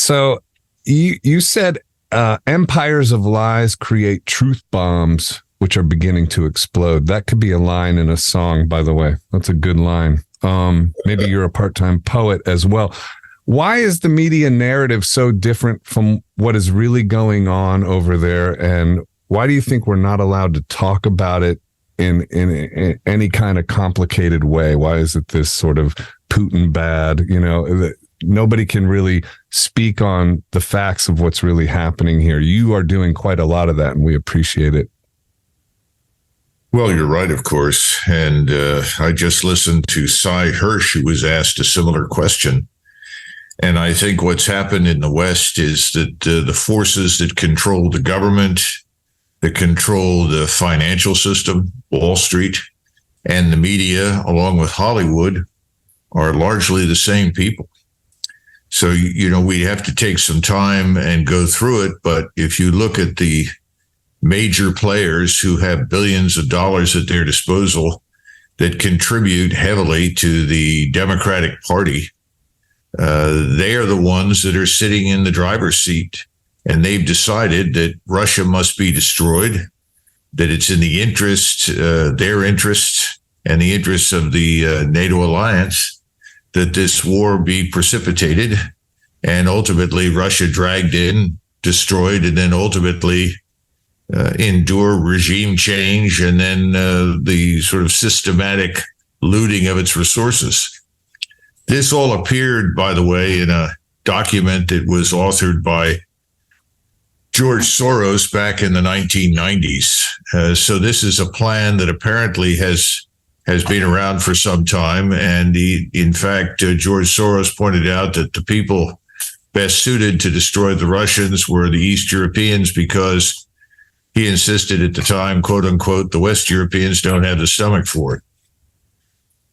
So you said empires of lies create truth bombs, which are beginning to explode. That could be a line in a song, by the way. That's a good line. Maybe you're a part-time poet as well. Why is the media narrative so different from what is really going on over there? And why do you think we're not allowed to talk about it in any kind of complicated way? Why is it this sort of Putin bad? Nobody can really speak on the facts of what's really happening here. You are doing quite a lot of that, and we appreciate it. Well, you're right, of course. And I just listened to Cy Hirsch, who was asked a similar question. And I think what's happened in the West is that the forces that control the government, that control the financial system, Wall Street, and the media, along with Hollywood, are largely the same people. So, we have to take some time and go through it. But if you look at the major players who have billions of dollars at their disposal that contribute heavily to the Democratic Party, they are the ones that are sitting in the driver's seat. And they've decided that Russia must be destroyed, that it's in the interest, their interests, and the interests of the NATO alliance, that this war be precipitated and ultimately Russia dragged in, destroyed, and then ultimately endure regime change and then the sort of systematic looting of its resources. This all appeared, by the way, in a document that was authored by George Soros back in the 1990s. So this is a plan that apparently has been around for some time. And in fact, George Soros pointed out that the people best suited to destroy the Russians were the East Europeans, because he insisted at the time, quote unquote, the West Europeans don't have the stomach for it.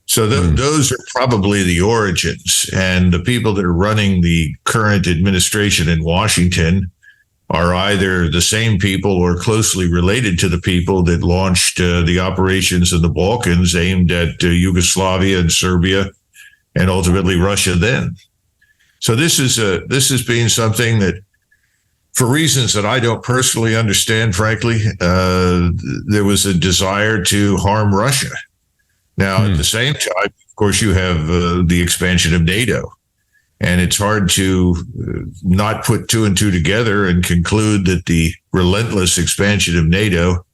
So those are probably the origins. And the people that are running the current administration in Washington are either the same people or closely related to the people that launched the operations in the Balkans aimed at Yugoslavia and Serbia and ultimately Russia then. So this has been something that, for reasons that I don't personally understand, frankly, there was a desire to harm Russia. Now, at the same time, of course, you have the expansion of NATO. And it's hard to not put two and two together and conclude that the relentless expansion of NATO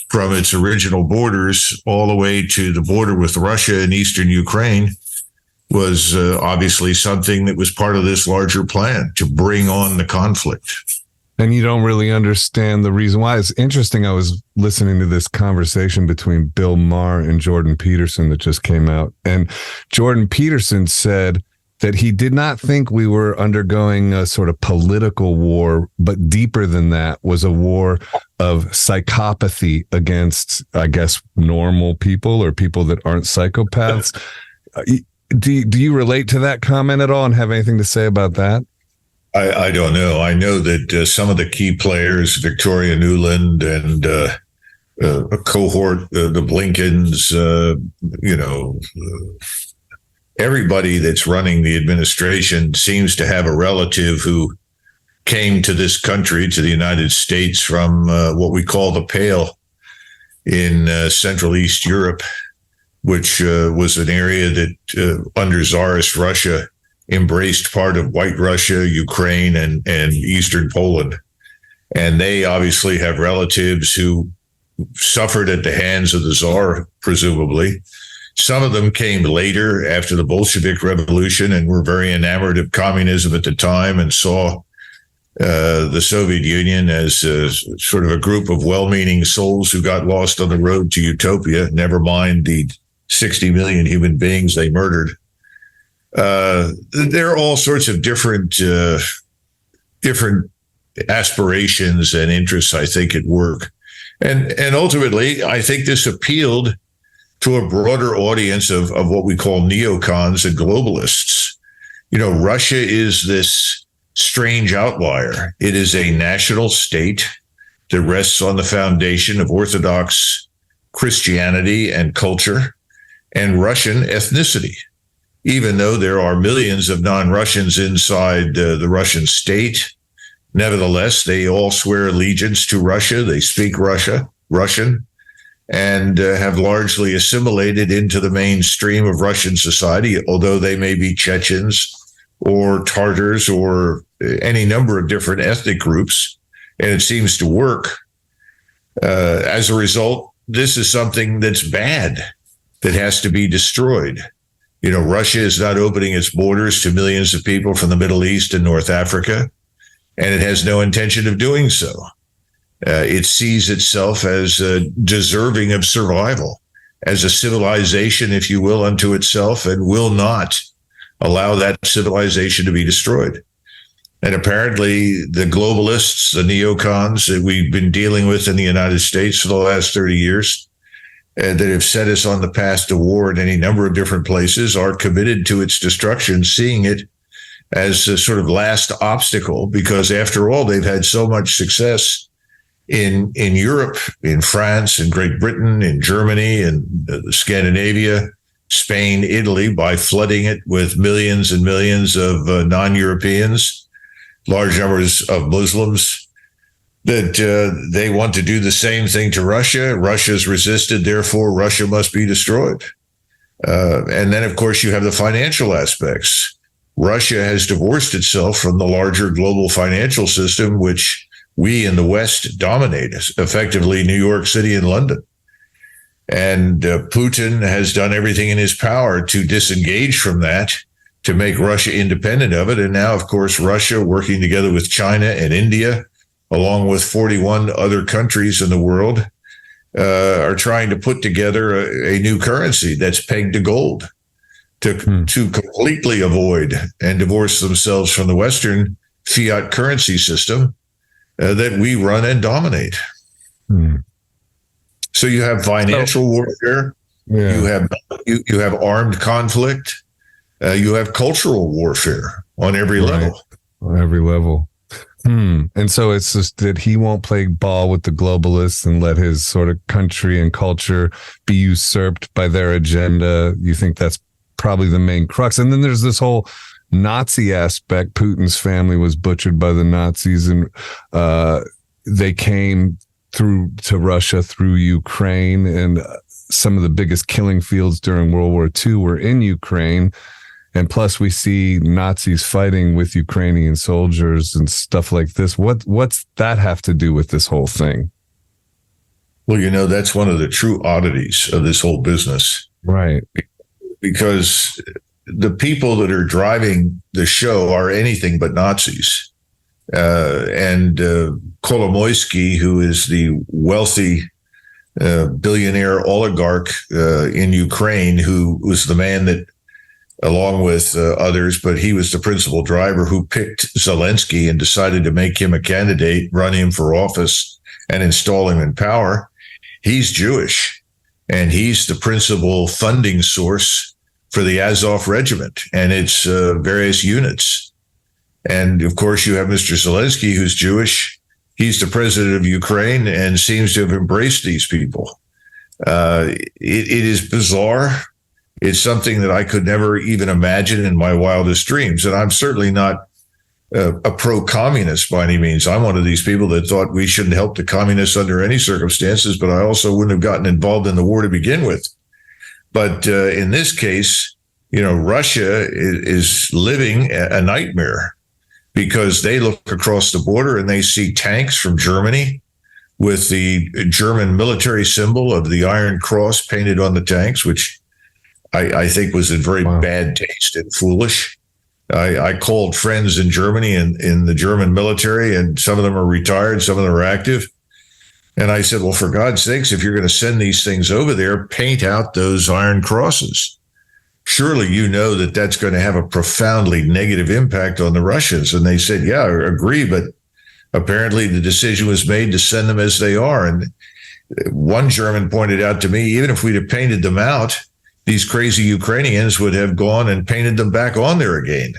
from its original borders all the way to the border with Russia and eastern Ukraine was obviously something that was part of this larger plan to bring on the conflict. And you don't really understand the reason why. It's interesting. I was listening to this conversation between Bill Maher and Jordan Peterson that just came out. And Jordan Peterson said that he did not think we were undergoing a sort of political war, but deeper than that was a war of psychopathy against, I guess, normal people or people that aren't psychopaths. Do you relate to that comment at all and have anything to say about that? I don't know. I know that some of the key players, Victoria Nuland and a cohort, the Blinkens, everybody that's running the administration seems to have a relative who came to this country, to the United States, from what we call the Pale in Central East Europe, which was an area that under Tsarist Russia embraced part of White Russia, Ukraine, and Eastern Poland. And they obviously have relatives who suffered at the hands of the Tsar, presumably. Some of them came later after the Bolshevik Revolution and were very enamored of communism at the time and saw the Soviet Union as sort of a group of well-meaning souls who got lost on the road to utopia, never mind the 60 million human beings they murdered. There are all sorts of different aspirations and interests, I think, at work. And ultimately, I think this appealed to a broader audience of what we call neocons and globalists. Russia is this strange outlier. It is a national state that rests on the foundation of Orthodox Christianity and culture and Russian ethnicity. even though there are millions of non-Russians inside the Russian state. Nevertheless, they all swear allegiance to Russia. They speak Russian, and have largely assimilated into the mainstream of Russian society, although they may be Chechens or Tartars or any number of different ethnic groups, and it seems to work. As a result, this is something that's bad, that has to be destroyed. Russia is not opening its borders to millions of people from the Middle East and North Africa, and it has no intention of doing so. It sees itself as deserving of survival, as a civilization, if you will, unto itself, and will not allow that civilization to be destroyed. And apparently the globalists, the neocons that we've been dealing with in the United States for the last 30 years, that have set us on the path to war in any number of different places, are committed to its destruction, seeing it as a sort of last obstacle, because after all, they've had so much success in Europe, in France, in Great Britain, in Germany, and Scandinavia, Spain, Italy, by flooding it with millions and millions of non-Europeans, large numbers of Muslims, that they want to do the same thing to Russia. Russia's resisted, therefore Russia must be destroyed. And then, of course, you have the financial aspects. Russia has divorced itself from the larger global financial system, which we in the West dominate, effectively New York City and London. And Putin has done everything in his power to disengage from that, to make Russia independent of it. And now, of course, Russia, working together with China and India, along with 41 other countries in the world, are trying to put together a new currency that's pegged to gold to completely avoid and divorce themselves from the Western fiat currency system that we run and dominate. So you have financial warfare, you have armed conflict, you have cultural warfare on every level. On every level. And so it's just that he won't play ball with the globalists and let his sort of country and culture be usurped by their agenda. You think that's probably the main crux. And then there's this whole Nazi aspect. Putin's family was butchered by the Nazis, and they came through to Russia through Ukraine, and some of the biggest killing fields during World War II were in Ukraine. And plus we see Nazis fighting with Ukrainian soldiers and stuff like this. What's that have to do with this whole thing? Well, that's one of the true oddities of this whole business. Right. Because the people that are driving the show are anything but Nazis. And Kolomoisky, who is the wealthy billionaire oligarch in Ukraine, who was the man that, along with others, but he was the principal driver who picked Zelensky and decided to make him a candidate, run him for office, and install him in power. He's Jewish, and he's the principal funding source for the Azov Regiment and its various units. And of course, you have Mr. Zelensky, who's Jewish. He's the president of Ukraine and seems to have embraced these people. It is bizarre. It's something that I could never even imagine in my wildest dreams. And I'm certainly not a pro-communist by any means. I'm one of these people that thought we shouldn't help the communists under any circumstances, but I also wouldn't have gotten involved in the war to begin with. But in this case, Russia is living a nightmare, because they look across the border and they see tanks from Germany with the German military symbol of the Iron Cross painted on the tanks, which I think was in very bad taste and foolish. I called friends in Germany and in the German military, and some of them are retired, some of them are active. And I said, well, for God's sakes, if you're going to send these things over there, paint out those Iron Crosses. Surely you know that that's going to have a profoundly negative impact on the Russians. And they said, yeah, I agree. But apparently the decision was made to send them as they are. And one German pointed out to me, even if we'd have painted them out, these crazy Ukrainians would have gone and painted them back on there again.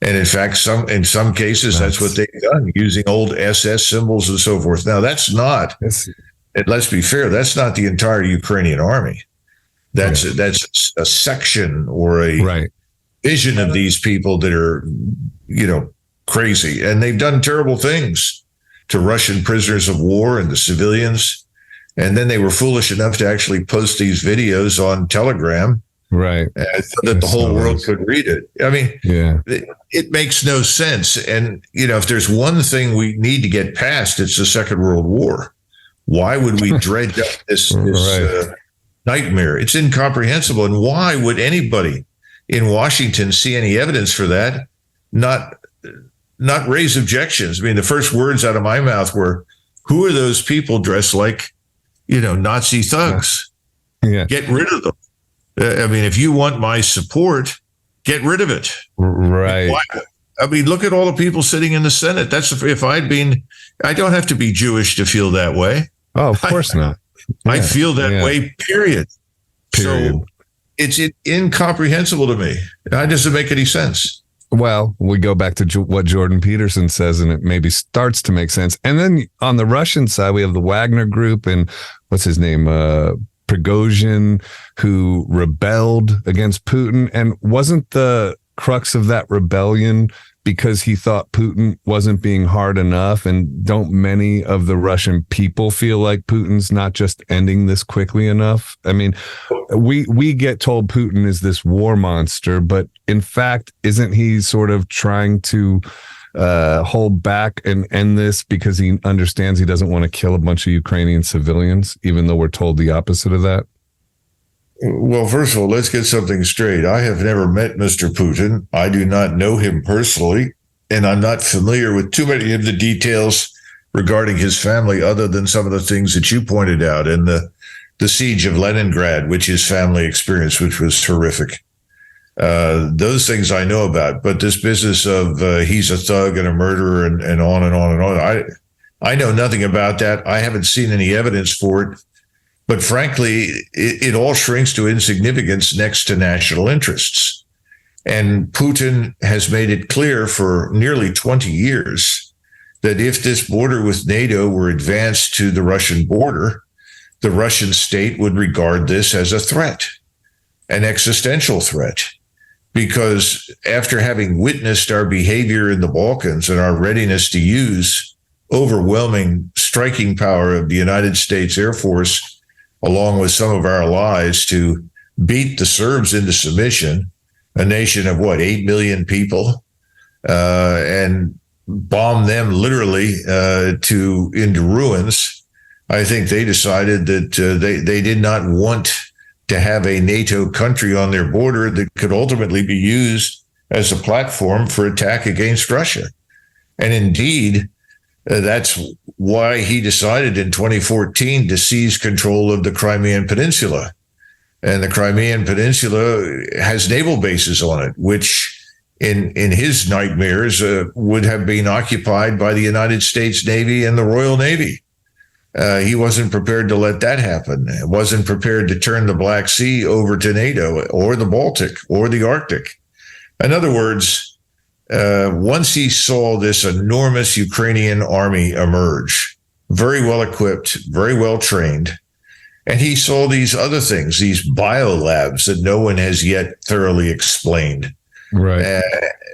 And in fact, in some cases, that's what they've done, using old SS symbols and so forth. Now, let's be fair, that's not the entire Ukrainian army. That's a section or a vision of these people that are, crazy. And they've done terrible things to Russian prisoners of war and the civilians. And then they were foolish enough to actually post these videos on Telegram. Right. So that the whole world could read it. I mean, it makes no sense. And, if there's one thing we need to get past, it's the Second World War. Why would we dredge up this nightmare? It's incomprehensible. And why would anybody in Washington see any evidence for that, not raise objections? I mean, the first words out of my mouth were, who are those people dressed like, Nazi thugs? Yeah. Get rid of them. I mean, if you want my support, get rid of it. Right. I mean, look at all the people sitting in the Senate. I don't have to be Jewish to feel that way. Oh, of course not. I feel that way, period. So it's incomprehensible to me. It doesn't make any sense. Well, we go back to what Jordan Peterson says, and it maybe starts to make sense. And then on the Russian side, we have the Wagner Group and what's his name? Prigozhin, who rebelled against Putin. And wasn't the crux of that rebellion because he thought Putin wasn't being hard enough? And don't many of the Russian people feel like Putin's not just ending this quickly enough? I mean, we get told Putin is this war monster, but in fact, isn't he sort of trying to hold back and end this because he understands he doesn't want to kill a bunch of Ukrainian civilians, even though we're told the opposite of that? Well, first of all, let's get something straight. I have never met Mr. Putin. I do not know him personally, and I'm not familiar with too many of the details regarding his family, other than some of the things that you pointed out, and the siege of Leningrad, which his family experienced, which was horrific. Those things I know about, but this business of he's a thug and a murderer and on and on and on, I know nothing about that. I haven't seen any evidence for it. But frankly, it all shrinks to insignificance next to national interests. And Putin has made it clear for nearly 20 years that if this border with NATO were advanced to the Russian border, the Russian state would regard this as a threat, an existential threat. Because after having witnessed our behavior in the Balkans and our readiness to use overwhelming striking power of the United States Air Force, along with some of our allies, to beat the Serbs into submission, a nation of 8 million people, and bomb them literally into ruins, I think they decided that they did not want to have a NATO country on their border that could ultimately be used as a platform for attack against Russia. And indeed, that's why he decided in 2014 to seize control of the Crimean Peninsula. And the Crimean Peninsula has naval bases on it, which in his nightmares would have been occupied by the United States Navy and the Royal Navy. He wasn't prepared to let that happen. He wasn't prepared to turn the Black Sea over to NATO or the Baltic or the Arctic. In other words, once he saw this enormous Ukrainian army emerge, very well equipped, very well trained, and he saw these other things, these biolabs that no one has yet thoroughly explained, right?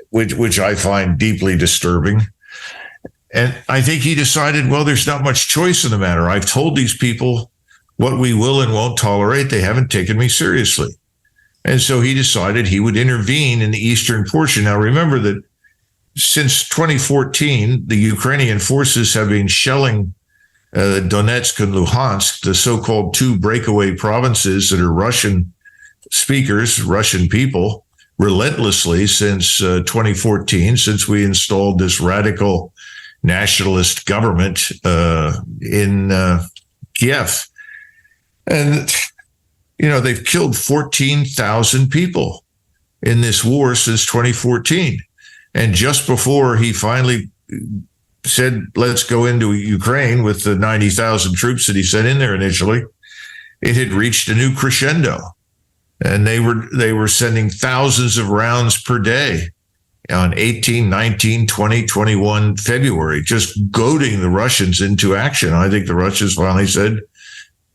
Which I find deeply disturbing. And I think he decided, well, there's not much choice in the matter. I've told these people what we will and won't tolerate. They haven't taken me seriously. And so he decided he would intervene in the eastern portion. Now, remember that since 2014, the Ukrainian forces have been shelling Donetsk and Luhansk, the so-called two breakaway provinces that are Russian speakers, Russian people, relentlessly since 2014, since we installed this radical nationalist government in Kiev. And, they've killed 14,000 people in this war since 2014. And just before he finally said, let's go into Ukraine with the 90,000 troops that he sent in there initially, it had reached a new crescendo. And they were sending thousands of rounds per day on 18, 19, 20, 21 February, just goading the Russians into action. I think the Russians finally said,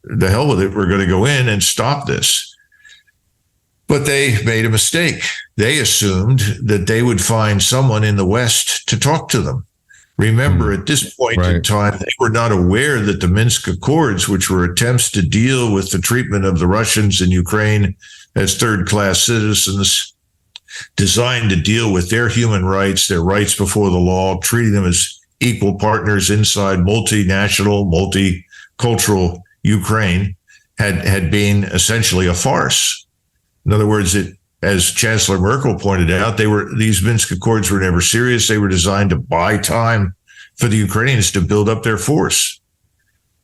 the hell with it, we're going to go in and stop this. But they made a mistake. They assumed that they would find someone in the West to talk to them. Remember, at this point in time, they were not aware that the Minsk Accords, which were attempts to deal with the treatment of the Russians in Ukraine as third-class citizens, designed to deal with their human rights, their rights before the law, treating them as equal partners inside multinational, multicultural Ukraine, had been essentially a farce. In other words, as Chancellor Merkel pointed out, these Minsk Accords were never serious. They were designed to buy time for the Ukrainians to build up their force.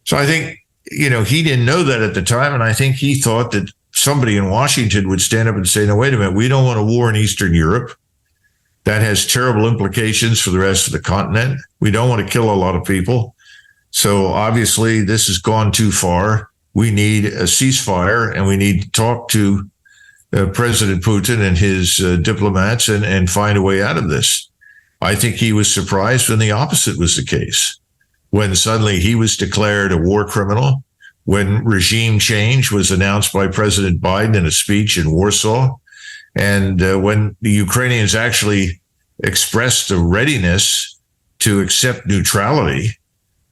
So I think, he didn't know that at the time. And I think he thought that somebody in Washington would stand up and say, no, wait a minute, we don't want a war in Eastern Europe. That has terrible implications for the rest of the continent. We don't want to kill a lot of people. So obviously this has gone too far. We need a ceasefire, and we need to talk to President Putin and his diplomats and find a way out of this. I think he was surprised when the opposite was the case, when suddenly he was declared a war criminal, when regime change was announced by President Biden in a speech in Warsaw, and when the Ukrainians actually expressed the readiness to accept neutrality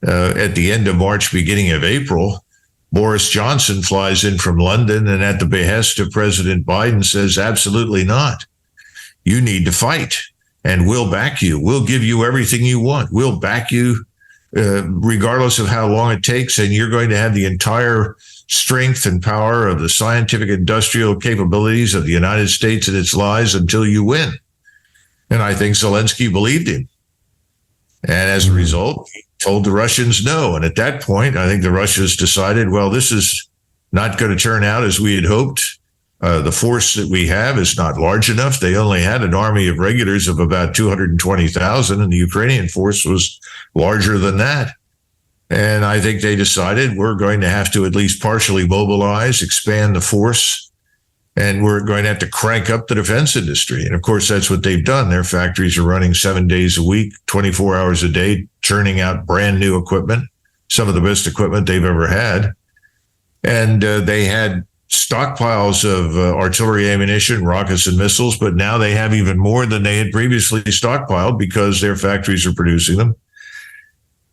at the end of March, beginning of April. Boris Johnson flies in from London and at the behest of President Biden says, absolutely not. You need to fight, and we'll back you. We'll give you everything you want. We'll back you regardless of how long it takes, and you're going to have the entire strength and power of the scientific industrial capabilities of the United States and its allies until you win. And I think Zelensky believed him. And as a result, he told the Russians no. And at that point, I think the Russians decided, well, this is not going to turn out as we had hoped. The force that we have is not large enough. They only had an army of regulars of about 220,000, and the Ukrainian force was larger than that. And I think they decided we're going to have to at least partially mobilize, expand the force, and we're going to have to crank up the defense industry. And of course, that's what they've done. Their factories are running 7 days a week, 24 hours a day, churning out brand new equipment, some of the best equipment they've ever had. And they had stockpiles of artillery ammunition, rockets, and missiles, but now they have even more than they had previously stockpiled because their factories are producing them.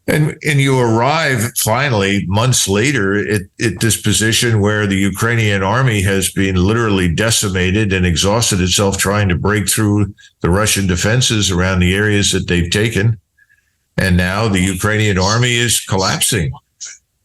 And you arrive finally months later at this position where the Ukrainian army has been literally decimated and exhausted itself trying to break through the Russian defenses around the areas that they've taken. And now the Ukrainian army is collapsing.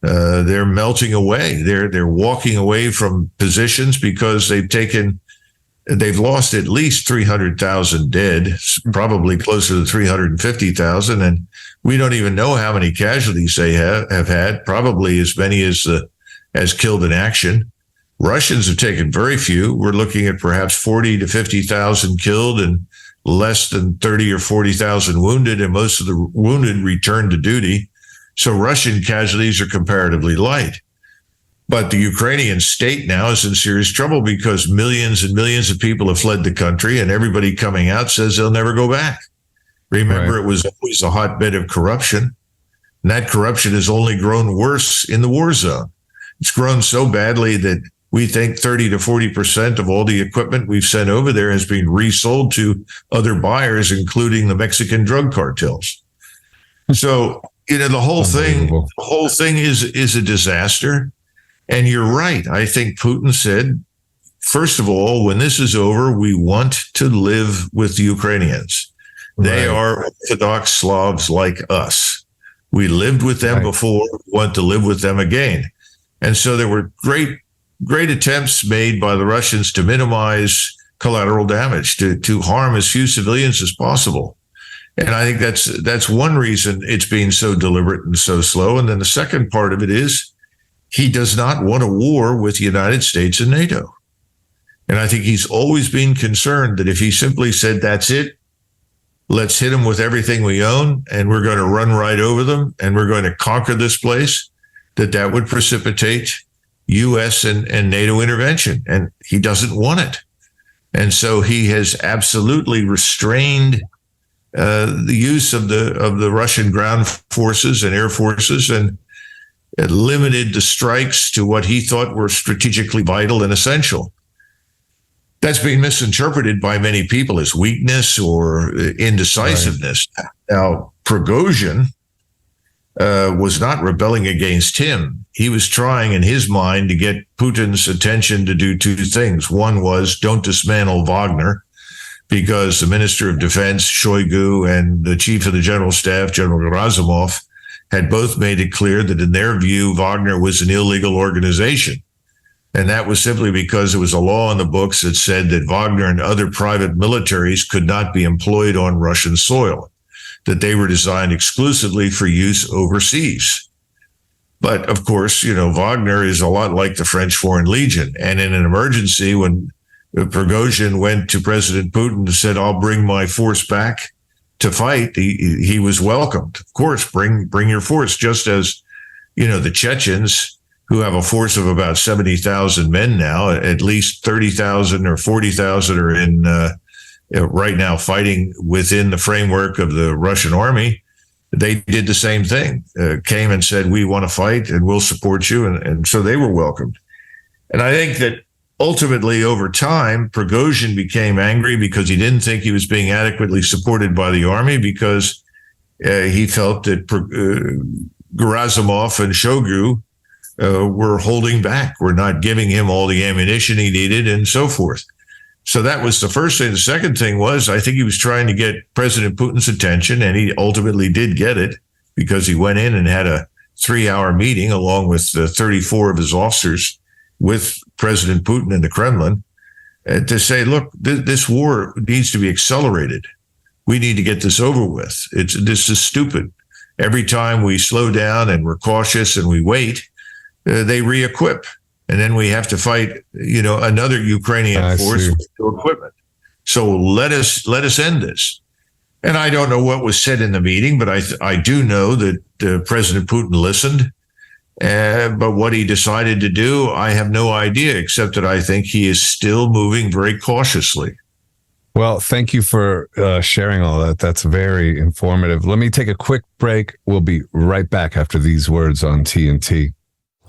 They're melting away. They're walking away from positions because they've lost at least 300,000 dead, probably closer to 350,000. And we don't even know how many casualties they have had, probably as many as killed in action. Russians have taken very few. We're looking at perhaps 40 to 50,000 killed and less than 30 or 40,000 wounded, and most of the wounded returned to duty. So Russian casualties are comparatively light. But the Ukrainian state now is in serious trouble because millions and millions of people have fled the country, and everybody coming out says they'll never go back. Remember, It was always a hotbed of corruption, and that corruption has only grown worse in the war zone. It's grown so badly that we think 30 to 40% of all the equipment we've sent over there has been resold to other buyers, including the Mexican drug cartels. So, the whole thing is a disaster. And you're right. I think Putin said, first of all, when this is over, we want to live with the Ukrainians. They are Orthodox Slavs like us. We lived with them before. We want to live with them again. And so there were great attempts made by the Russians to minimize collateral damage, to harm as few civilians as possible. And I think that's one reason it's being so deliberate and so slow. And then the second part of it is he does not want a war with the United States and NATO. And I think he's always been concerned that if he simply said, that's it, let's hit them with everything we own, and we're going to run right over them, and we're going to conquer this place, that would precipitate U.S. and NATO intervention. And he doesn't want it. And so he has absolutely restrained the use of the Russian ground forces and air forces, and limited the strikes to what he thought were strategically vital and essential. That's being misinterpreted by many people as weakness or indecisiveness. Right. Now, Prigozhin was not rebelling against him. He was trying, in his mind, to get Putin's attention to do two things. One was don't dismantle Wagner, because the Minister of Defense, Shoigu, and the Chief of the General Staff, General Gerasimov, had both made it clear that in their view, Wagner was an illegal organization. And that was simply because there was a law in the books that said that Wagner and other private militaries could not be employed on Russian soil, that they were designed exclusively for use overseas. But of course, Wagner is a lot like the French Foreign Legion. And in an emergency, when Prigozhin went to President Putin and said, I'll bring my force back to fight, he was welcomed. Of course, bring your force, just as, the Chechens, who have a force of about 70,000 men now, at least 30,000 or 40,000 are in right now fighting within the framework of the Russian army. They did the same thing, came and said, we want to fight and we'll support you. And so they were welcomed. And I think that ultimately, over time, Prigozhin became angry because he didn't think he was being adequately supported by the army, because he felt that Gerasimov and Shoigu were holding back, were not giving him all the ammunition he needed, and so forth. So that was the first thing. The second thing was, I think he was trying to get President Putin's attention, and he ultimately did get it, because he went in and had a 3-hour meeting along with 34 of his officers with President Putin in the Kremlin to say, look, this war needs to be accelerated. We need to get this over with. This is stupid. Every time we slow down and we're cautious and we wait, they re-equip. And then we have to fight, another Ukrainian force with new equipment. So let us end this. And I don't know what was said in the meeting, but I do know that President Putin listened. But what he decided to do, I have no idea, except that I think he is still moving very cautiously. Well, thank you for sharing all that. That's very informative. Let me take a quick break. We'll be right back after these words on TNT.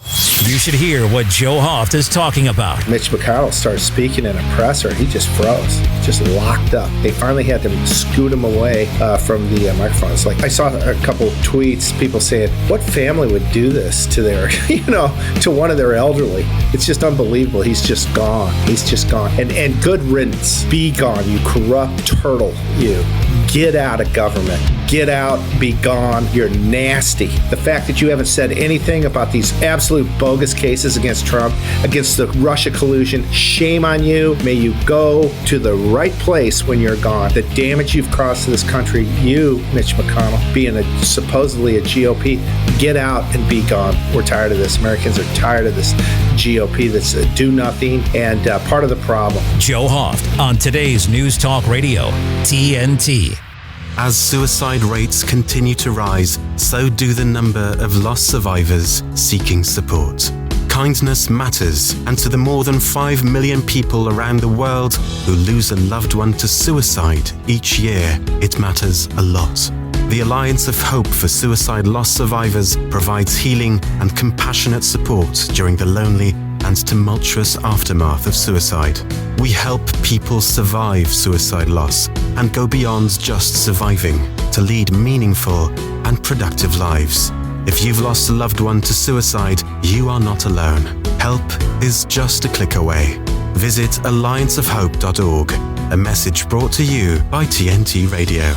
You should hear what Joe Hoft is talking about. Mitch McConnell started speaking in a presser. He just froze, just locked up. They finally had to scoot him away from the microphone. It's like, I saw a couple of tweets, people saying, what family would do this to their, to one of their elderly? It's just unbelievable. He's just gone. He's just gone. And good riddance. Be gone, you corrupt turtle, you. Get out of government. Get out, be gone. You're nasty. The fact that you haven't said anything about these absolute bogus cases against Trump, against the Russia collusion, shame on you. May you go to the right place when you're gone. The damage you've caused to this country, you, Mitch McConnell, being supposedly a GOP, get out and be gone. We're tired of this. Americans are tired of this GOP that's do nothing and part of the problem. Joe Hoft on today's News Talk Radio, TNT. As suicide rates continue to rise, so do the number of lost survivors seeking support. Kindness matters, and to the more than 5 million people around the world who lose a loved one to suicide each year, it matters a lot. The Alliance of Hope for Suicide Loss Survivors provides healing and compassionate support during the lonely and tumultuous aftermath of suicide. We help people survive suicide loss and go beyond just surviving to lead meaningful and productive lives. If you've lost a loved one to suicide, you are not alone. Help is just a click away. Visit allianceofhope.org. A message brought to you by TNT Radio.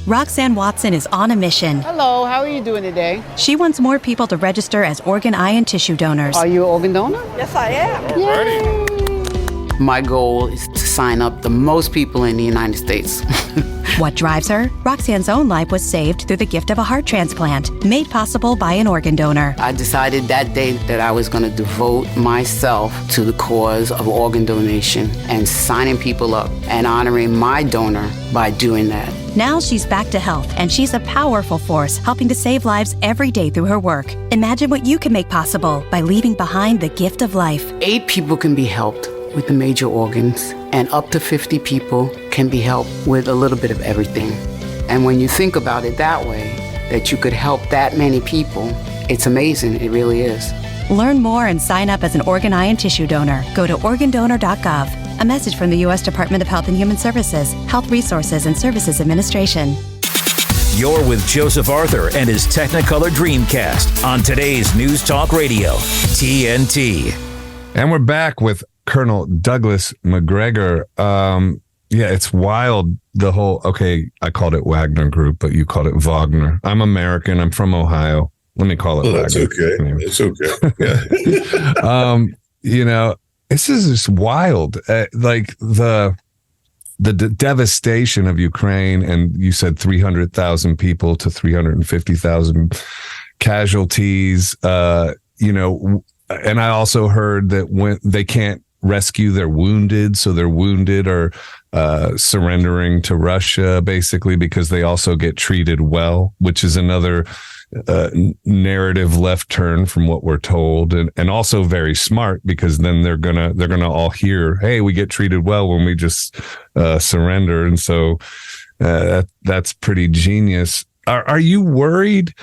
Roxanne Watson is on a mission. Hello, how are you doing today? She wants more people to register as organ, eye, and tissue donors. Are you an organ donor? Yes, I am. Yay. My goal is to sign up the most people in the United States. What drives her? Roxanne's own life was saved through the gift of a heart transplant, made possible by an organ donor. I decided that day that I was going to devote myself to the cause of organ donation and signing people up and honoring my donor by doing that. Now she's back to health, and she's a powerful force helping to save lives every day through her work. Imagine what you can make possible by leaving behind the gift of life. 8 people can be helped with the major organs, and up to 50 people can be helped with a little bit of everything. And when you think about it that way, that you could help that many people, it's amazing. It really is. Learn more and sign up as an organ, eye, and tissue donor. Go to organdonor.gov. A message from the U.S. Department of Health and Human Services, Health Resources and Services Administration. You're with Joseph Arthur and his Technicolor Dreamcast on today's News Talk Radio, TNT. And we're back with Colonel Douglas Macgregor. It's wild. The whole, I called it Wagner Group, but you called it Wagner. I'm American. I'm from Ohio. Let me call it Wagner. That's okay. Anyway. It's okay. Yeah. This is just wild. Like the devastation of Ukraine, and you said 300,000 people to 350,000 casualties. And I also heard that when they can't rescue their wounded, so their wounded are surrendering to Russia, basically, because they also get treated well, which is another narrative left turn from what we're told, and also very smart, because then they're gonna all hear, hey, we get treated well when we just surrender, and so that's pretty genius. Are you worried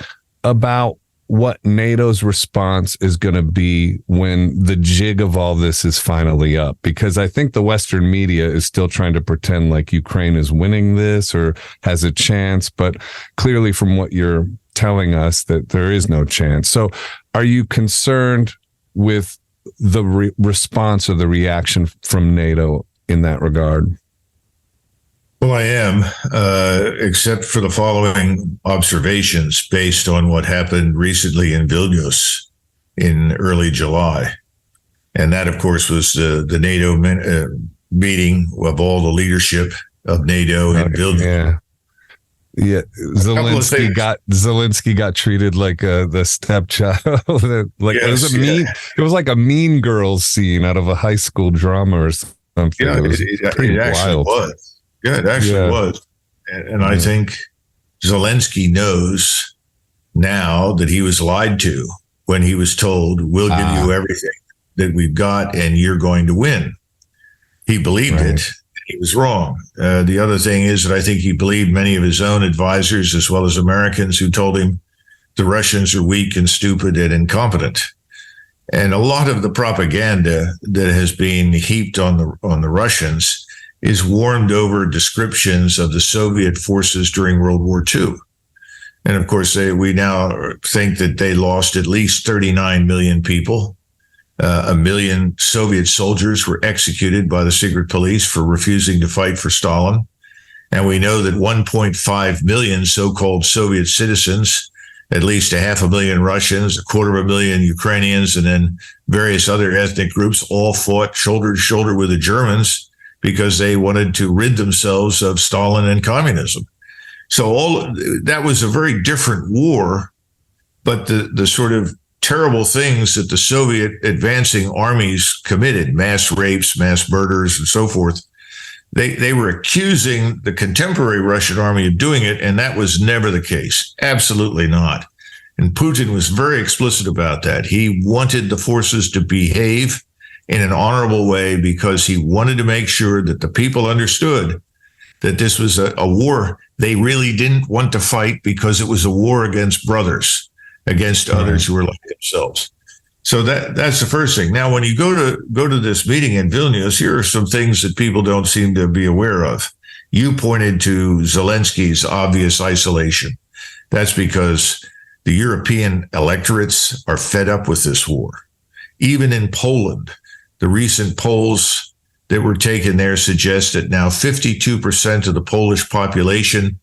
about what NATO's response is going to be when the jig of all this is finally up? Because I think the Western media is still trying to pretend like Ukraine is winning this or has a chance, but clearly from what you're telling us, that there is no chance. So are you concerned with the response or the reaction from NATO in that regard? Well, I am, except for the following observations based on what happened recently in Vilnius in early July. And that, of course, was the NATO meeting of all the leadership of NATO in Vilnius. Yeah. Zelensky got treated like the stepchild. It was like a Mean Girls scene out of a high school drama or something. Yeah, it actually was. Yeah, it actually was. And I think Zelensky knows now that he was lied to when he was told, we'll give you everything that we've got and you're going to win. He believed it. He was wrong. The other thing is that I think he believed many of his own advisors, as well as Americans, who told him the Russians are weak and stupid and incompetent. And a lot of the propaganda that has been heaped on the Russians is warmed over descriptions of the Soviet forces during World War II. And of course, we now think that they lost at least 39 million people. 1 million Soviet soldiers were executed by the secret police for refusing to fight for Stalin. And we know that 1.5 million so-called Soviet citizens, at least 500,000 Russians, 250,000 Ukrainians, and then various other ethnic groups all fought shoulder to shoulder with the Germans because they wanted to rid themselves of Stalin and communism. So that was a very different war, but the sort of terrible things that the Soviet advancing armies committed, mass rapes, mass murders, and so forth, they were accusing the contemporary Russian army of doing it, and that was never the case. Absolutely not. And Putin was very explicit about that. He wanted the forces to behave in an honorable way because he wanted to make sure that the people understood that this was a war they really didn't want to fight, because it was a war against brothers, against others who were like themselves. So that's the first thing. Now, when you go to this meeting in Vilnius, here are some things that people don't seem to be aware of. You pointed to Zelensky's obvious isolation. That's because the European electorates are fed up with this war. Even in Poland, the recent polls that were taken there suggest that now 52% of the Polish population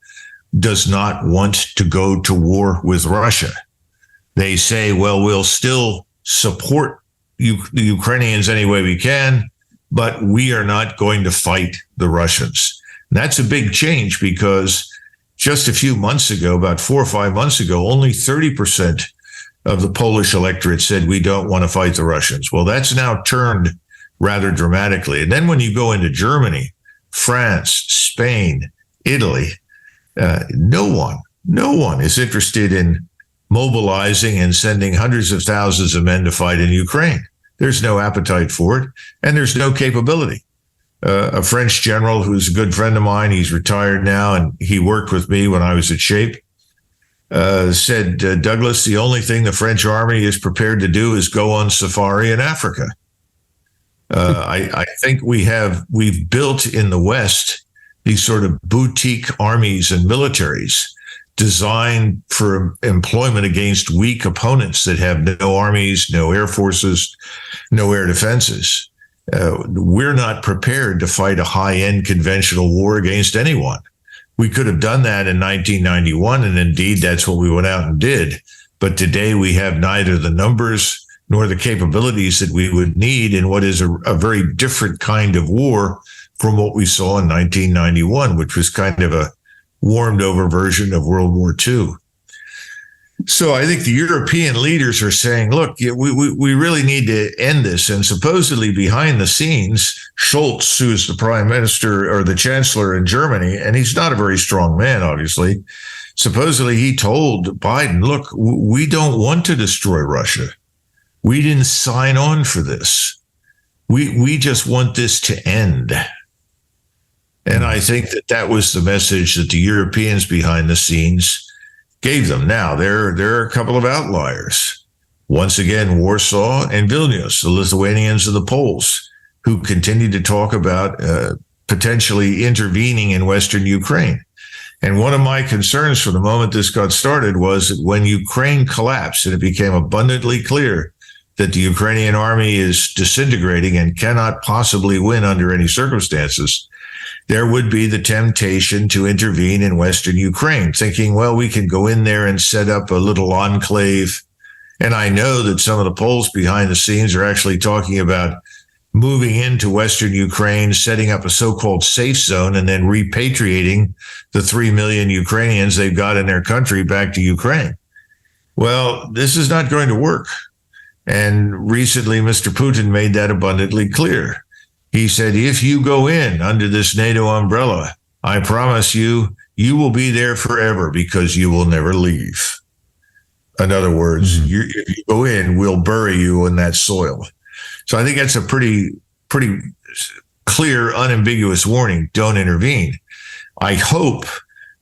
does not want to go to war with Russia. They say, well, we'll still support the Ukrainians any way we can, but we are not going to fight the Russians. And that's a big change, because just a few months ago, about 4 or 5 months ago, only 30% of the Polish electorate said we don't want to fight the Russians. Well, that's now turned rather dramatically. And then when you go into Germany, France, Spain, Italy, no one is interested in mobilizing and sending hundreds of thousands of men to fight in Ukraine. There's no appetite for it, and there's no capability. A French general who's a good friend of mine, he's retired now, and he worked with me when I was at SHAPE, said, Douglas, the only thing the French army is prepared to do is go on safari in Africa. I think we've built in the West these sort of boutique armies and militaries designed for employment against weak opponents that have no armies, no air forces, no air defenses. We're not prepared to fight a high-end conventional war against anyone. We could have done that in 1991, and indeed that's what we went out and did. But today we have neither the numbers nor the capabilities that we would need in what is a very different kind of war from what we saw in 1991, which was kind of a warmed over version of World War II. So I think the European leaders are saying, look, we really need to end this. And supposedly behind the scenes, Scholz, who's the prime minister or the chancellor in Germany, and he's not a very strong man, obviously, supposedly he told Biden, look, we don't want to destroy Russia. We didn't sign on for this. We just want this to end. And I think that was the message that the Europeans behind the scenes gave them. Now, there are a couple of outliers. Once again, Warsaw and Vilnius, the Lithuanians and the Poles, who continue to talk about potentially intervening in Western Ukraine. And one of my concerns from the moment this got started was that when Ukraine collapsed and it became abundantly clear that the Ukrainian army is disintegrating and cannot possibly win under any circumstances, there would be the temptation to intervene in Western Ukraine, thinking, well, we can go in there and set up a little enclave. And I know that some of the Poles behind the scenes are actually talking about moving into Western Ukraine, setting up a so-called safe zone, and then repatriating the 3 million Ukrainians they've got in their country back to Ukraine. Well, this is not going to work. And recently, Mr. Putin made that abundantly clear. He said, if you go in under this NATO umbrella, I promise you, you will be there forever because you will never leave. In other words, if you go in, we'll bury you in that soil. So I think that's a pretty clear, unambiguous warning. Don't intervene. I hope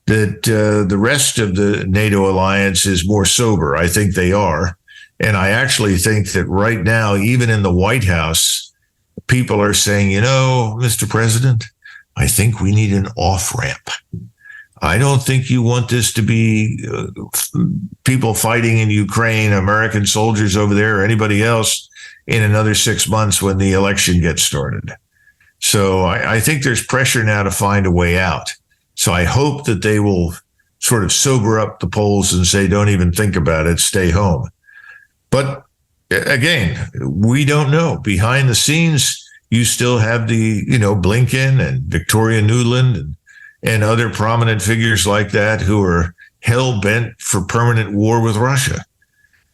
that the rest of the NATO alliance is more sober. I think they are. And I actually think that right now, even in the White House, people are saying, Mr. President, I think we need an off-ramp. I don't think you want this to be people fighting in Ukraine, American soldiers over there, or anybody else in another 6 months when the election gets started. So I think there's pressure now to find a way out. So I hope that they will sort of sober up the Poles and say, don't even think about it, stay home. But again, we don't know. Behind the scenes, you still have the, Blinken and Victoria Nuland and other prominent figures like that who are hell-bent for permanent war with Russia.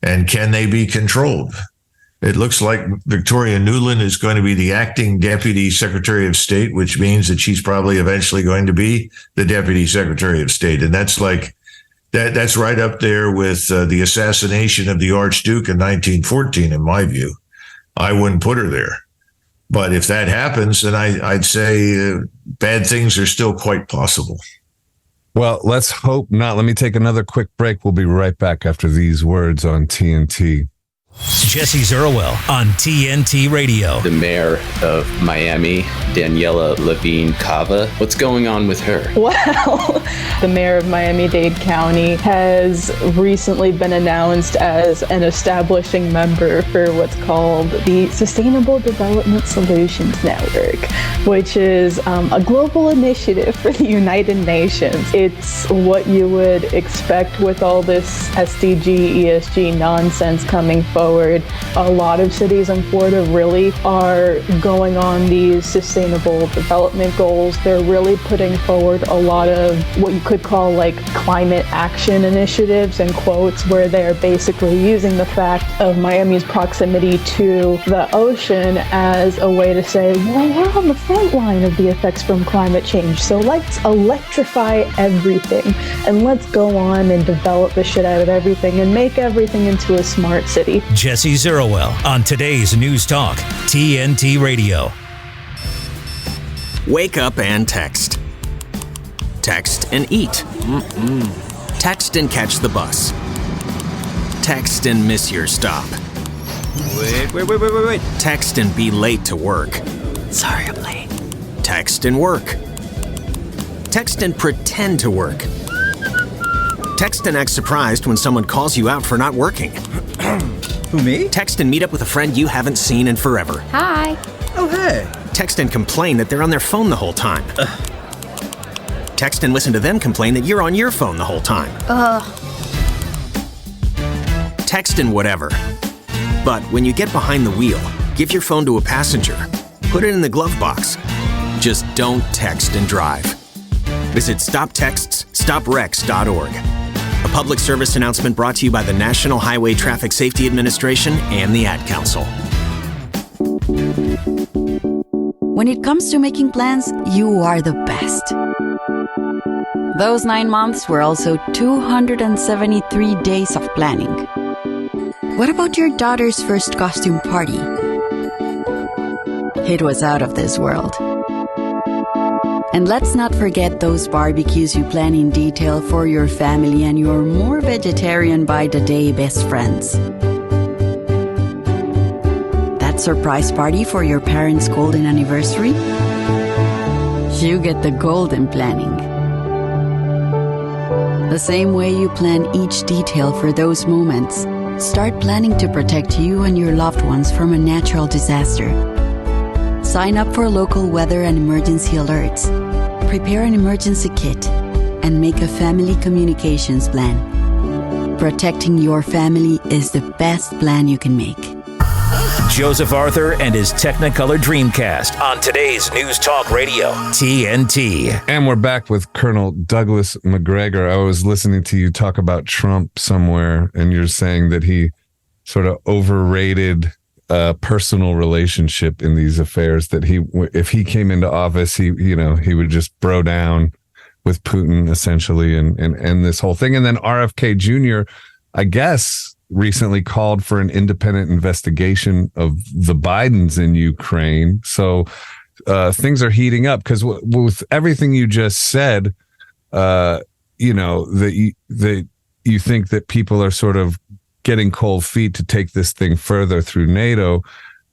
And can they be controlled? It looks like Victoria Nuland is going to be the acting Deputy Secretary of State, which means that she's probably eventually going to be the Deputy Secretary of State. And that's like, that's right up there with the assassination of the Archduke in 1914, in my view. I wouldn't put her there. But if that happens, then I'd say bad things are still quite possible. Well, let's hope not. Let me take another quick break. We'll be right back after these words on TNT. Jesse Zerwell on TNT Radio. The mayor of Miami, Daniela Levine Cava. What's going on with her? Well, the mayor of Miami-Dade County has recently been announced as an establishing member for what's called the Sustainable Development Solutions Network, which is a global initiative for the United Nations. It's what you would expect with all this SDG, ESG nonsense coming forward. A lot of cities in Florida really are going on these sustainable development goals. They're really putting forward a lot of what you could call like climate action initiatives and quotes, where they're basically using the fact of Miami's proximity to the ocean as a way to say, well, we're on the front line of the effects from climate change, so let's electrify everything and let's go on and develop the shit out of everything and make everything into a smart city. Jesse Zerwell on today's News Talk, TNT Radio. Wake up and text. Text and eat. Text and catch the bus. Text and miss your stop. Wait. Text and be late to work. Sorry, I'm late. Text and work. Text and pretend to work. Text and act surprised when someone calls you out for not working. Who, me? Text and meet up with a friend you haven't seen in forever. Hi. Oh, hey. Text and complain that they're on their phone the whole time. Text and listen to them complain that you're on your phone the whole time. Text and whatever. But when you get behind the wheel, give your phone to a passenger. Put it in the glove box. Just don't text and drive. Visit StopTextsStopWrecks.org. A public service announcement brought to you by the National Highway Traffic Safety Administration and the Ad Council. When it comes to making plans, you are the best. Those 9 months were also 273 days of planning. What about your daughter's first costume party? It was out of this world. And let's not forget those barbecues you plan in detail for your family and your more vegetarian by the day best friends. That surprise party for your parents' golden anniversary? You get the golden planning. The same way you plan each detail for those moments, start planning to protect you and your loved ones from a natural disaster. Sign up for local weather and emergency alerts. Prepare an emergency kit and make a family communications plan. Protecting your family is the best plan you can make. Joseph Arthur and his Technicolor Dreamcast on today's News Talk Radio, TNT. And we're back with Colonel Douglas Macgregor. I was listening to you talk about Trump somewhere, and you're saying that he sort of overrated personal relationship in these affairs, that if he came into office, he would just bro down with Putin essentially and end this whole thing. And then RFK Jr., I guess, recently called for an independent investigation of the Bidens in Ukraine. So things are heating up because with everything you just said, that you think that people are sort of getting cold feet to take this thing further through NATO.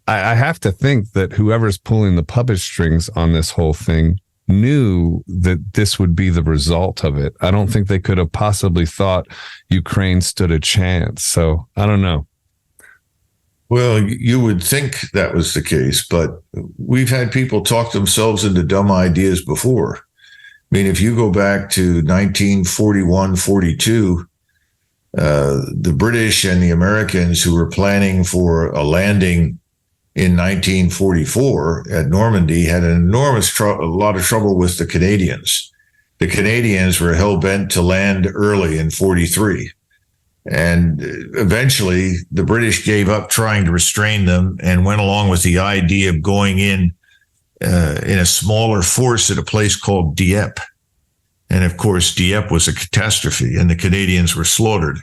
I have to think that whoever's pulling the puppet strings on this whole thing knew that this would be the result of it. I don't think they could have possibly thought Ukraine stood a chance. So I don't know. Well, you would think that was the case, but we've had people talk themselves into dumb ideas before. I mean, if you go back to 1941, 42, the British and the Americans who were planning for a landing in 1944 at Normandy had an enormous a lot of trouble with the Canadians. The Canadians were hell-bent to land early in 43. And eventually the British gave up trying to restrain them and went along with the idea of going in a smaller force at a place called Dieppe. And of course, Dieppe was a catastrophe, and the Canadians were slaughtered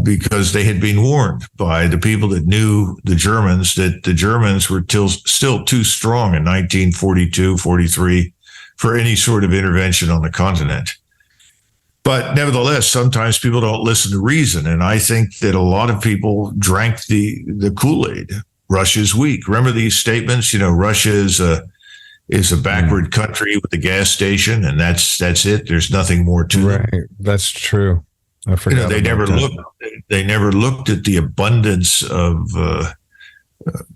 because they had been warned by the people that knew the Germans that the Germans were still too strong in 1942, 43 for any sort of intervention on the continent. But nevertheless, sometimes people don't listen to reason. And I think that a lot of people drank the Kool-Aid. Russia's weak. Remember these statements? Russia is a backward country with a gas station, and that's it. There's nothing more to it. Right. That's true. I forgot. They never looked at the abundance of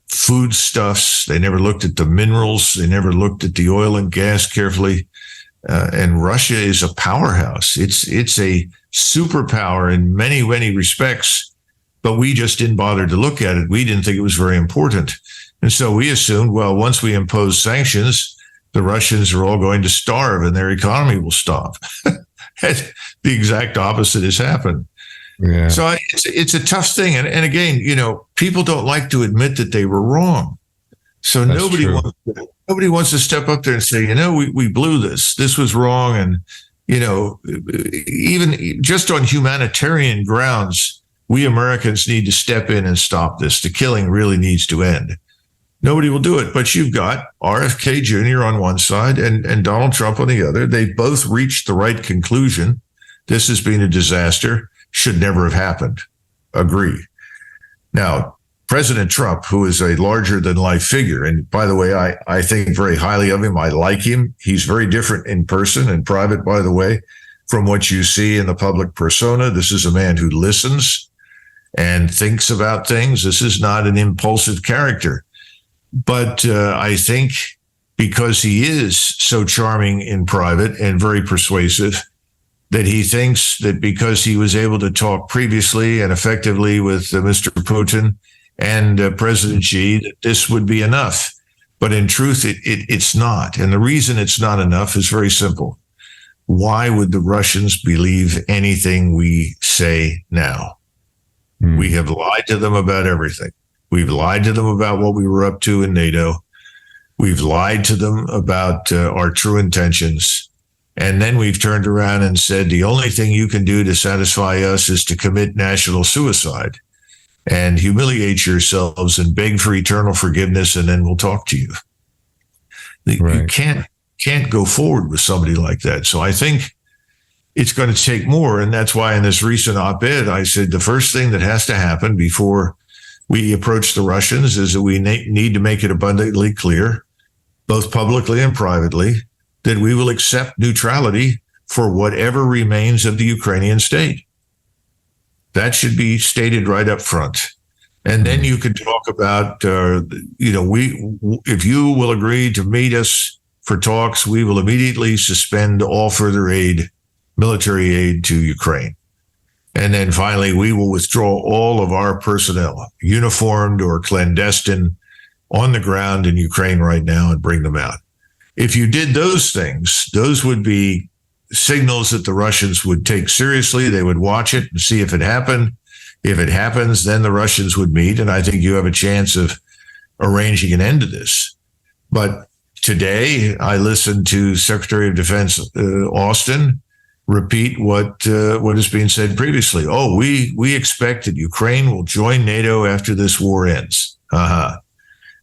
foodstuffs. They never looked at the minerals. They never looked at the oil and gas carefully. And Russia is a powerhouse. It's a superpower in many, many respects, but we just didn't bother to look at it. We didn't think it was very important. And so we assumed, well, once we impose sanctions, the Russians are all going to starve and their economy will stop. The exact opposite has happened. Yeah. So it's a tough thing. And again, people don't like to admit that they were wrong. So nobody wants to step up there and say, we blew this. This was wrong. And, even just on humanitarian grounds, we Americans need to step in and stop this. The killing really needs to end. Nobody will do it. But you've got RFK Jr. on one side and Donald Trump on the other. They both reached the right conclusion. This has been a disaster. Should never have happened. Agree. Now, President Trump, who is a larger than life figure, and by the way, I think very highly of him. I like him. He's very different in person and private, by the way, from what you see in the public persona. This is a man who listens and thinks about things. This is not an impulsive character. But I think because he is so charming in private and very persuasive, that he thinks that because he was able to talk previously and effectively with Mr. Putin and President Xi, that this would be enough. But in truth, it's not. And the reason it's not enough is very simple. Why would the Russians believe anything we say now? We have lied to them about everything. We've lied to them about what we were up to in NATO. We've lied to them about our true intentions. And then we've turned around and said, the only thing you can do to satisfy us is to commit national suicide and humiliate yourselves and beg for eternal forgiveness, and then we'll talk to you. Right. You can't go forward with somebody like that. So I think it's going to take more. And that's why in this recent op-ed, I said the first thing that has to happen before we approach the Russians is that we need to make it abundantly clear, both publicly and privately, that we will accept neutrality for whatever remains of the Ukrainian state. That should be stated right up front. And then you could talk about, if you will agree to meet us for talks, we will immediately suspend all further aid, military aid to Ukraine. And then finally, we will withdraw all of our personnel, uniformed or clandestine, on the ground in Ukraine right now and bring them out. If you did those things, those would be signals that the Russians would take seriously. They would watch it and see if it happened. If it happens, then the Russians would meet. And I think you have a chance of arranging an end to this. But today, I listened to Secretary of Defense Austin repeat what has been said previously. Oh, we expect that Ukraine will join NATO after this war ends.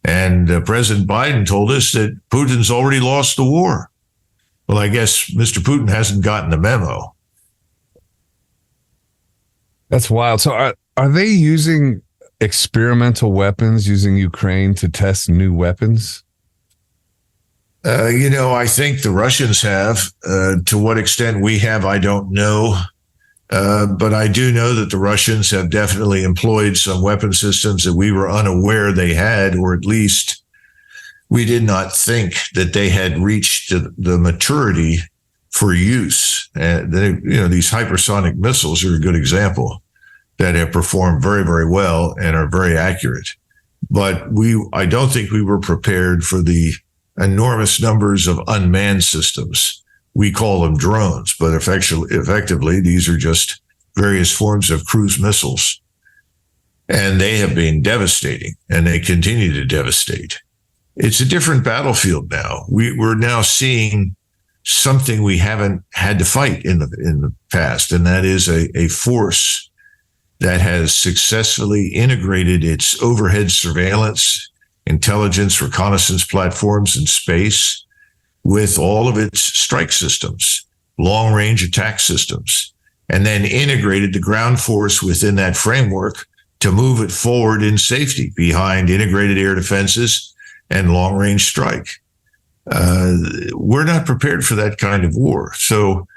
And President Biden told us that Putin's already lost the war. Well, I guess Mr. Putin hasn't gotten the memo. That's wild. So are they using experimental weapons, using Ukraine to test new weapons? I think the Russians have. To what extent we have, I don't know. But I do know that the Russians have definitely employed some weapon systems that we were unaware they had, or at least we did not think that they had reached the maturity for use. These hypersonic missiles are a good example that have performed very, very well and are very accurate. But I don't think we were prepared for the enormous numbers of unmanned systems. We call them drones, but effectively, these are just various forms of cruise missiles. And they have been devastating, and they continue to devastate. It's a different battlefield now. We're now seeing something we haven't had to fight in the past, and that is a force that has successfully integrated its overhead surveillance, intelligence, reconnaissance platforms in space with all of its strike systems, long-range attack systems, and then integrated the ground force within that framework to move it forward in safety behind integrated air defenses and long-range strike. We're not prepared for that kind of war. So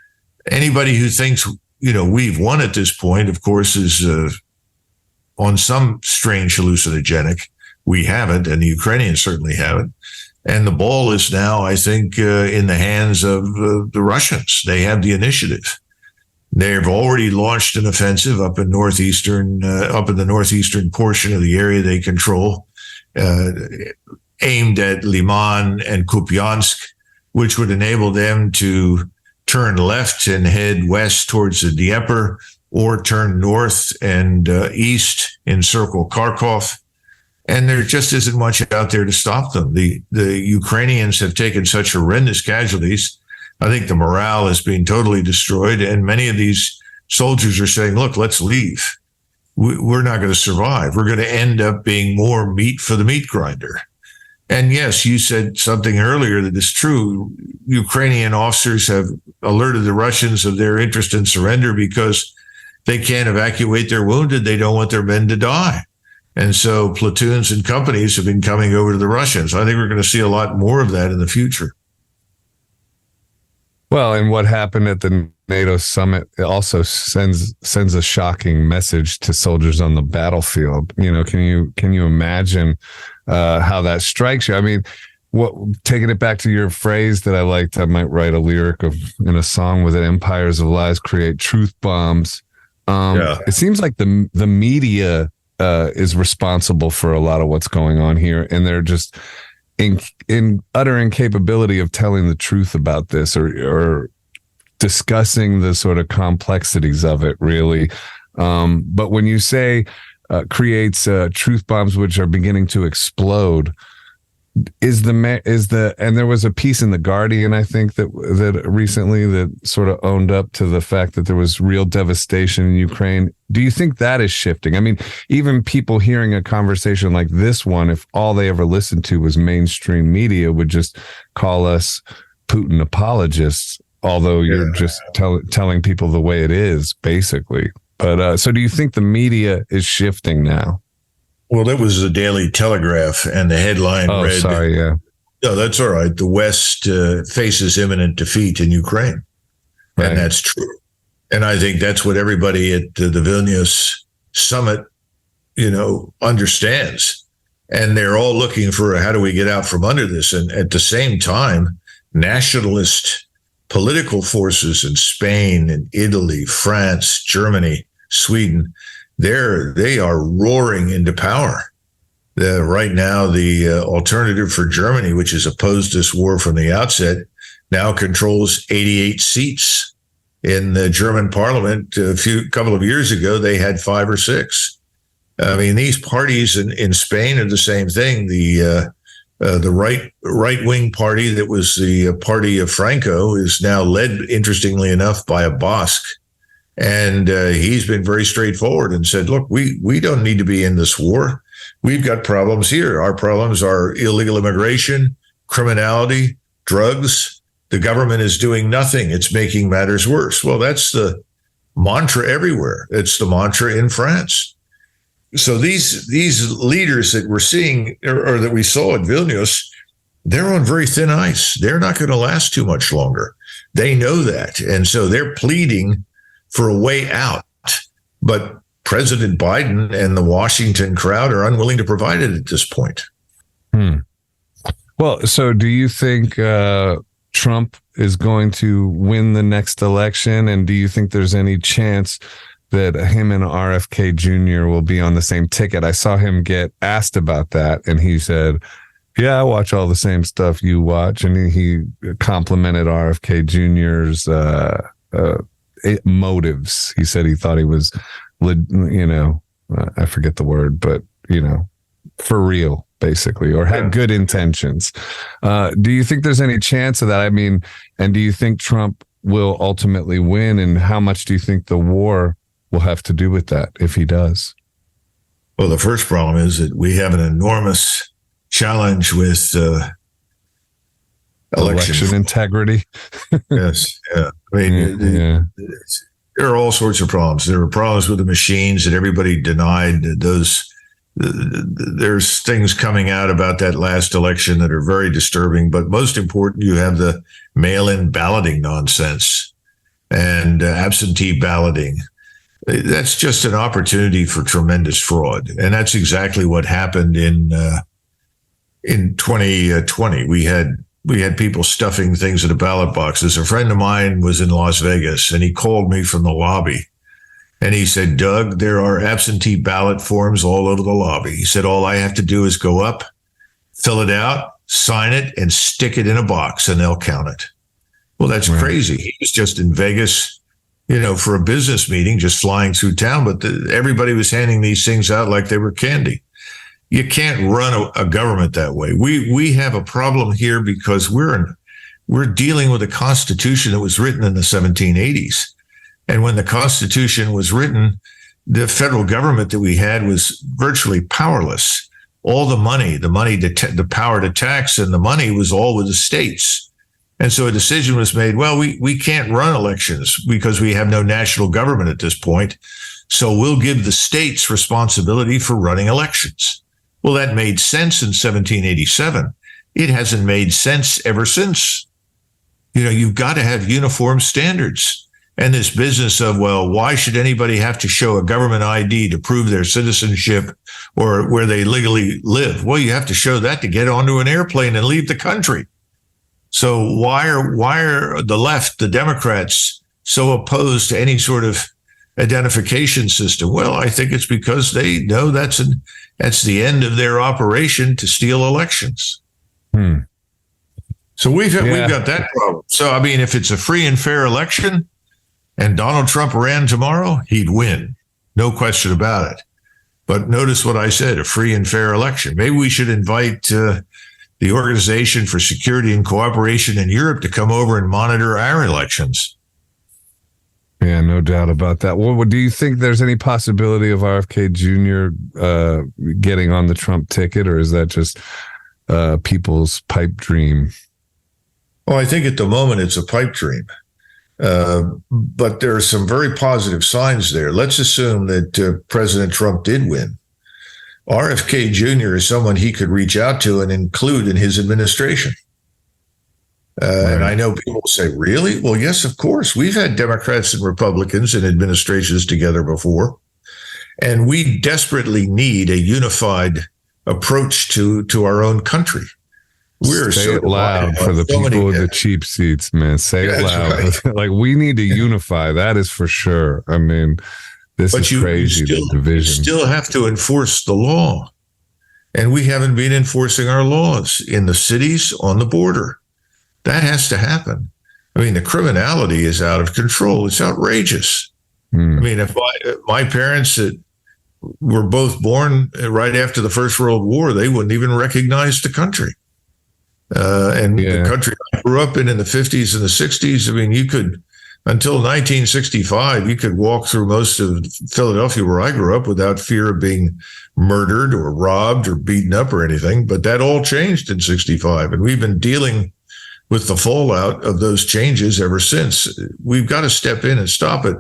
anybody who thinks, we've won at this point, of course, is on some strange hallucinogenic. We haven't, and the Ukrainians certainly haven't. And the ball is now, I think, in the hands of the Russians. They have the initiative. They have already launched an offensive up in the northeastern portion of the area they control, aimed at Liman and Kupiansk, which would enable them to turn left and head west towards the Dnieper, or turn north and east, encircle Kharkov. And there just isn't much out there to stop them. The Ukrainians have taken such horrendous casualties. I think the morale has been totally destroyed. And many of these soldiers are saying, look, let's leave. We're not going to survive. We're going to end up being more meat for the meat grinder. And yes, you said something earlier that is true. Ukrainian officers have alerted the Russians of their interest in surrender because they can't evacuate their wounded. They don't want their men to die. And so platoons and companies have been coming over to the Russians. I think we're going to see a lot more of that in the future. Well, and what happened at the NATO summit also sends a shocking message to soldiers on the battlefield. Can you imagine how that strikes you? I mean, taking it back to your phrase that I liked, I might write a lyric in a song with it. Empires of lies create truth bombs. It seems like the media is responsible for a lot of what's going on here, and they're just in utter incapability of telling the truth about this or discussing the sort of complexities of it, really. But when you say creates truth bombs which are beginning to explode, and there was a piece in The Guardian, I think, that recently that sort of owned up to the fact that there was real devastation in Ukraine. Do you think that is shifting? I mean, even people hearing a conversation like this one, if all they ever listened to was mainstream media, would just call us Putin apologists, although you're just telling people the way it is, basically. But so do you think the media is shifting now? Well, that was the Daily Telegraph, and the headline read... Oh, sorry, yeah. No, that's all right. The West faces imminent defeat in Ukraine. Right. And that's true. And I think that's what everybody at the Vilnius summit, understands. And they're all looking for how do we get out from under this? And at the same time, nationalist political forces in Spain and Italy, France, Germany, Sweden, they are roaring into power. Right now, the Alternative for Germany, which has opposed this war from the outset, now controls 88 seats in the German parliament. Couple of years ago, they had 5 or 6. I mean, these parties in Spain are the same thing. The right wing party that was the party of Franco is now led, interestingly enough, by a Basque. And he's been very straightforward and said, look, we don't need to be in this war. We've got problems here. Our problems are illegal immigration, criminality, drugs. The government is doing nothing. It's making matters worse. Well, that's the mantra everywhere. It's the mantra in France. So these leaders that we're seeing or that we saw at Vilnius, they're on very thin ice. They're not going to last too much longer. They know that. And so they're pleading for a way out. But President Biden and the Washington crowd are unwilling to provide it at this point. Well, so do you think Trump is going to win the next election? And do you think there's any chance that him and RFK Jr. will be on the same ticket? I saw him get asked about that, and he said, yeah, I watch all the same stuff you watch. And he complimented RFK Jr.'s motives. He said he thought he was, I forget the word, but, for real, basically, or had good intentions. Do you think there's any chance of that? I mean, and do you think Trump will ultimately win? And how much do you think the war will have to do with that if he does? Well, the first problem is that we have an enormous challenge with election integrity. Yes. Yeah. I mean, there are all sorts of problems. There are problems with the machines that everybody denied. There's things coming out about that last election that are very disturbing. But most important, you have the mail-in balloting nonsense and absentee balloting. That's just an opportunity for tremendous fraud. And that's exactly what happened in 2020. We had people stuffing things in the ballot boxes. A friend of mine was in Las Vegas, and he called me from the lobby. And he said, Doug, there are absentee ballot forms all over the lobby. He said, all I have to do is go up, fill it out, sign it, and stick it in a box, and they'll count it. Well, that's crazy. He was just in Vegas, for a business meeting, just flying through town. But everybody was handing these things out like they were candy. You can't run a government that way. We have a problem here because we're dealing with a constitution that was written in the 1780s. And when the Constitution was written, the federal government that we had was virtually powerless. All the money, the power to tax and the money was all with the states. And so a decision was made, well, we can't run elections because we have no national government at this point. So we'll give the states responsibility for running elections. Well, that made sense in 1787. It hasn't made sense ever since. You've got to have uniform standards. And this business of, well, why should anybody have to show a government ID to prove their citizenship or where they legally live? Well, you have to show that to get onto an airplane and leave the country. So why are the left, the Democrats, so opposed to any sort of identification system? Well, I think it's because they know that's the end of their operation to steal elections. So we've got that problem. So, I mean, if it's a free and fair election and Donald Trump ran tomorrow, he'd win. No question about it. But notice what I said, a free and fair election. Maybe we should invite the Organization for Security and Cooperation in Europe to come over and monitor our elections. Yeah, no doubt about that. Well, do you think there's any possibility of RFK Jr. Getting on the Trump ticket, or is that just people's pipe dream? Well, I think at the moment it's a pipe dream. But there are some very positive signs there. Let's assume that President Trump did win. RFK Jr. is someone he could reach out to and include in his administration. Right. And I know people will say, really? Well, yes, of course. We've had Democrats and Republicans in administrations together before. And we desperately need a unified approach to our own country. Say it loud for the people with the cheap seats, man. Say it loud. Right. Like, we need to unify. That is for sure. I mean, this is crazy, the division. You still have to enforce the law. And we haven't been enforcing our laws in the cities, on the border. That has to happen. I mean, the criminality is out of control. It's outrageous. I mean, if my parents were both born right after the First World War, they wouldn't even recognize the country. The country I grew up in the 50s and the 60s, I mean, you could, until 1965, you could walk through most of Philadelphia where I grew up without fear of being murdered or robbed or beaten up or anything. But that all changed in 65. And we've been dealing with the fallout of those changes ever since. We've got to step in and stop it.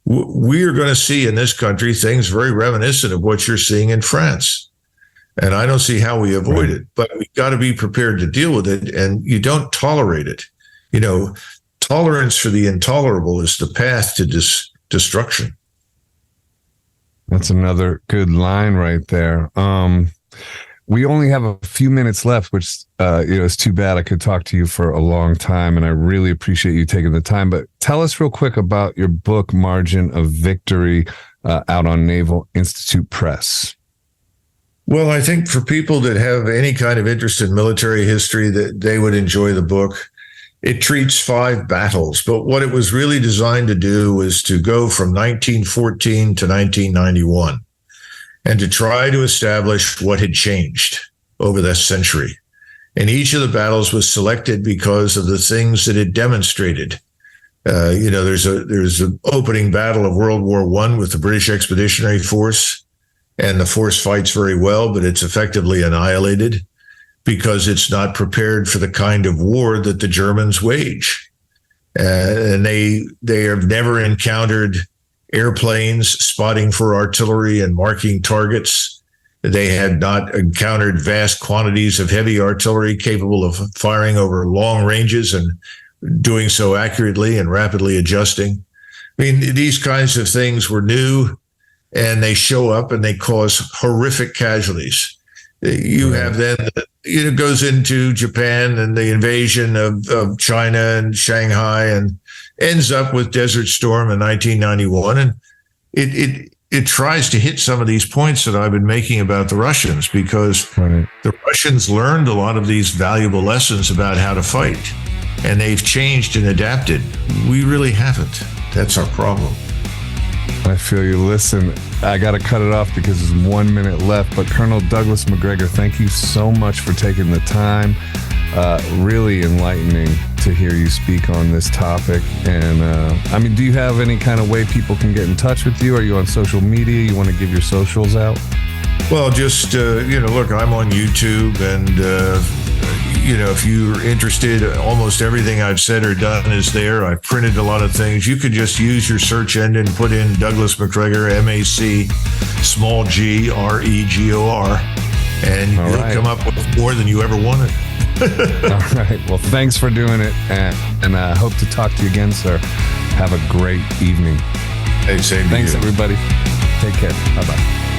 We are going to see in this country things very reminiscent of what you're seeing in France. And I don't see how we avoid it, but we've got to be prepared to deal with it. And you don't tolerate it. Tolerance for the intolerable is the path to destruction. That's another good line right there. We only have a few minutes left, which, it's too bad. I could talk to you for a long time, and I really appreciate you taking the time. But tell us real quick about your book, Margin of Victory, out on Naval Institute Press. Well, I think for people that have any kind of interest in military history, that they would enjoy the book. It treats 5 battles, but what it was really designed to do was to go from 1914 to 1991 and to try to establish what had changed over that century. And each of the battles was selected because of the things that it demonstrated. There's an opening battle of World War I with the British Expeditionary Force. And the force fights very well, but it's effectively annihilated because it's not prepared for the kind of war that the Germans wage. And they have never encountered airplanes spotting for artillery and marking targets. They had not encountered vast quantities of heavy artillery capable of firing over long ranges and doing so accurately and rapidly adjusting. I mean, these kinds of things were new. And they show up and they cause horrific casualties. You have then, it goes into Japan and the invasion of China and Shanghai and ends up with Desert Storm in 1991. And it tries to hit some of these points that I've been making about the Russians, because the Russians learned a lot of these valuable lessons about how to fight. And they've changed and adapted. We really haven't. That's our problem. I feel you. Listen, I got to cut it off because there's 1 minute left. But Colonel Douglas Macgregor, thank you so much for taking the time. Really enlightening to hear you speak on this topic. And do you have any kind of way people can get in touch with you? Are you on social media? You want to give your socials out? Well, just, look, I'm on YouTube and if you're interested, almost everything I've said or done is there. I've printed a lot of things. You could just use your search engine, put in Douglas Macgregor, MAC, small g, REGOR, and you'll come up with more than you ever wanted. All right. Well, thanks for doing it, and I hope to talk to you again, sir. Have a great evening. Hey, same to you. Thanks, everybody. Take care. Bye-bye.